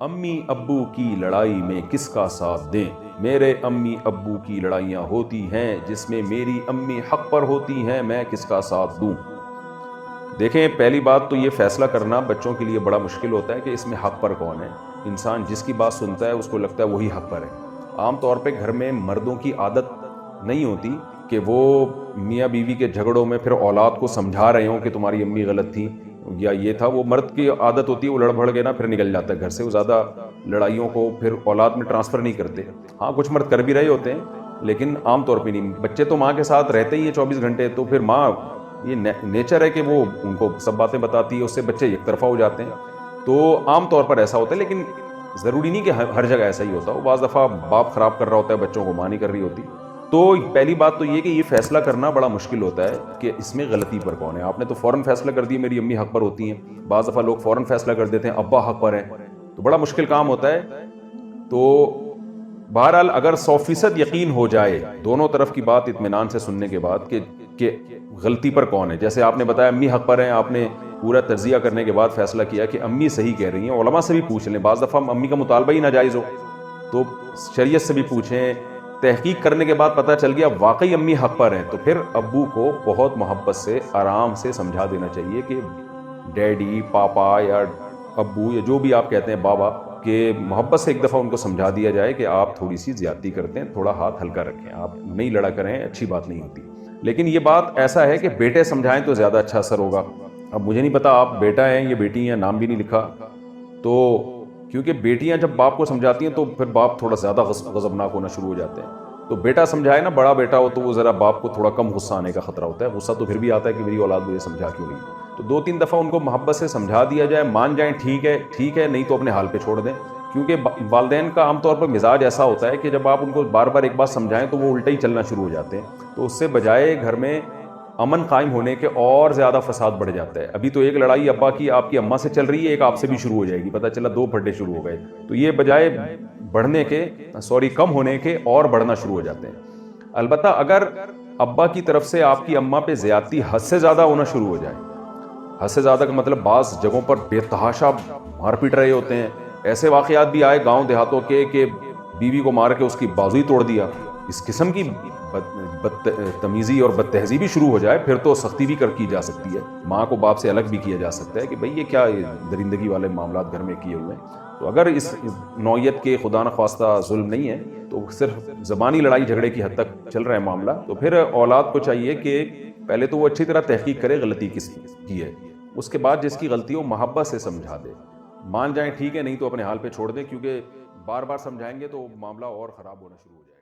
امی ابو کی لڑائی میں کس کا ساتھ دیں؟ میرے امی ابو کی لڑائیاں ہوتی ہیں جس میں میری امی حق پر ہوتی ہیں، میں کس کا ساتھ دوں؟ دیکھیں، پہلی بات تو یہ فیصلہ کرنا بچوں کے لیے بڑا مشکل ہوتا ہے کہ اس میں حق پر کون ہے۔ انسان جس کی بات سنتا ہے اس کو لگتا ہے وہی حق پر ہے۔ عام طور پہ گھر میں مردوں کی عادت نہیں ہوتی کہ وہ میاں بیوی کے جھگڑوں میں پھر اولاد کو سمجھا رہے ہوں کہ تمہاری امی غلط تھی یا یہ تھا۔ وہ مرد کی عادت ہوتی ہے، وہ لڑ بھڑ کے نا پھر نکل جاتا ہے گھر سے، وہ زیادہ لڑائیوں کو پھر اولاد میں ٹرانسفر نہیں کرتے۔ ہاں، کچھ مرد کر بھی رہے ہوتے ہیں لیکن عام طور پہ نہیں۔ بچے تو ماں کے ساتھ رہتے ہی ہیں 24 گھنٹے، تو پھر ماں، یہ نیچر ہے کہ وہ ان کو سب باتیں بتاتی ہے، اس سے بچے ایک طرفہ ہو جاتے ہیں۔ تو عام طور پر ایسا ہوتا ہے، لیکن ضروری نہیں کہ ہر جگہ ایسا ہی ہوتا ہو۔ بعض دفعہ باپ خراب کر رہا ہوتا ہے بچوں کو، ماں نہیں کر رہی ہوتی۔ تو پہلی بات تو یہ کہ یہ فیصلہ کرنا بڑا مشکل ہوتا ہے کہ اس میں غلطی پر کون ہے۔ آپ نے تو فوراً فیصلہ کر دیا میری امی حق پر ہوتی ہیں، بعض دفعہ لوگ فوراً فیصلہ کر دیتے ہیں ابا حق پر ہیں، تو بڑا مشکل کام ہوتا ہے۔ تو بہرحال اگر 100% یقین ہو جائے دونوں طرف کی بات اطمینان سے سننے کے بعد کہ غلطی پر کون ہے، جیسے آپ نے بتایا امی حق پر ہیں، آپ نے پورا تجزیہ کرنے کے بعد فیصلہ کیا کہ امی صحیح کہہ رہی ہیں، علماء سے بھی پوچھ لیں، بعض دفعہ امی کا مطالبہ ہی ناجائز ہو تو شریعت سے بھی پوچھیں۔ تحقیق کرنے کے بعد پتہ چل گیا واقعی امی حق پر ہیں، تو پھر ابو کو بہت محبت سے آرام سے سمجھا دینا چاہیے کہ ڈیڈی، پاپا یا ابو یا جو بھی آپ کہتے ہیں، بابا، کہ محبت سے ایک دفعہ ان کو سمجھا دیا جائے کہ آپ تھوڑی سی زیادتی کرتے ہیں، تھوڑا ہاتھ ہلکا رکھیں، آپ نہیں لڑا کریں، اچھی بات نہیں ہوتی۔ لیکن یہ بات ایسا ہے کہ بیٹے سمجھائیں تو زیادہ اچھا اثر ہوگا۔ اب مجھے نہیں پتا آپ بیٹا ہیں یا بیٹی ہیں، نام بھی نہیں لکھا، تو کیونکہ بیٹیاں جب باپ کو سمجھاتی ہیں تو پھر باپ تھوڑا زیادہ غضبناک ہونا شروع ہو جاتے ہیں۔ تو بیٹا سمجھائے نا، بڑا بیٹا ہو تو وہ ذرا باپ کو تھوڑا کم غصہ آنے کا خطرہ ہوتا ہے۔ غصہ تو پھر بھی آتا ہے کہ میری اولاد مجھے سمجھا کیوں نہیں۔ تو 2-3 دفعہ ان کو محبت سے سمجھا دیا جائے، مان جائیں ٹھیک ہے، نہیں تو اپنے حال پہ چھوڑ دیں۔ کیونکہ والدین کا عام طور پر مزاج ایسا ہوتا ہے کہ جب آپ ان کو بار بار ایک بات سمجھائیں تو وہ الٹا ہی چلنا شروع ہو جاتے ہیں۔ تو اس سے بجائے گھر میں امن قائم ہونے کے اور زیادہ فساد بڑھ جاتا ہے۔ ابھی تو ایک لڑائی ابا کی آپ کی اماں سے چل رہی ہے، ایک آپ سے بھی شروع ہو جائے گی، پتہ چلا 2 پھڈے شروع ہو گئے۔ تو یہ بجائے کم ہونے کے اور بڑھنا شروع ہو جاتے ہیں۔ البتہ اگر ابا کی طرف سے آپ کی اماں پہ زیادتی حد سے زیادہ ہونا شروع ہو جائے، حد سے زیادہ کا مطلب بعض جگہوں پر بے تحاشا مار پیٹ رہے ہوتے ہیں، ایسے واقعات بھی آئے گاؤں دیہاتوں کے کہ بیوی کو مار کے اس کی بازو ہی توڑ دیا، اس قسم کی بدتمیزی اور بد تہذیبی شروع ہو جائے، پھر تو سختی بھی کی جا سکتی ہے، ماں کو باپ سے الگ بھی کیا جا سکتا ہے کہ بھئی یہ کیا درندگی والے معاملات گھر میں کیے ہوئے ہیں۔ تو اگر اس نوعیت کے خدا نخواستہ ظلم نہیں ہے، تو صرف زبانی لڑائی جھگڑے کی حد تک چل رہا ہے معاملہ، تو پھر اولاد کو چاہیے کہ پہلے تو وہ اچھی طرح تحقیق کرے غلطی کس کی ہے، اس کے بعد جس کی غلطی ہو محبت سے سمجھا دے، مان جائیں ٹھیک ہے، نہیں تو اپنے حال پہ چھوڑ دیں، کیونکہ بار بار سمجھائیں گے تو معاملہ اور خراب ہونا شروع ہو جائے گا۔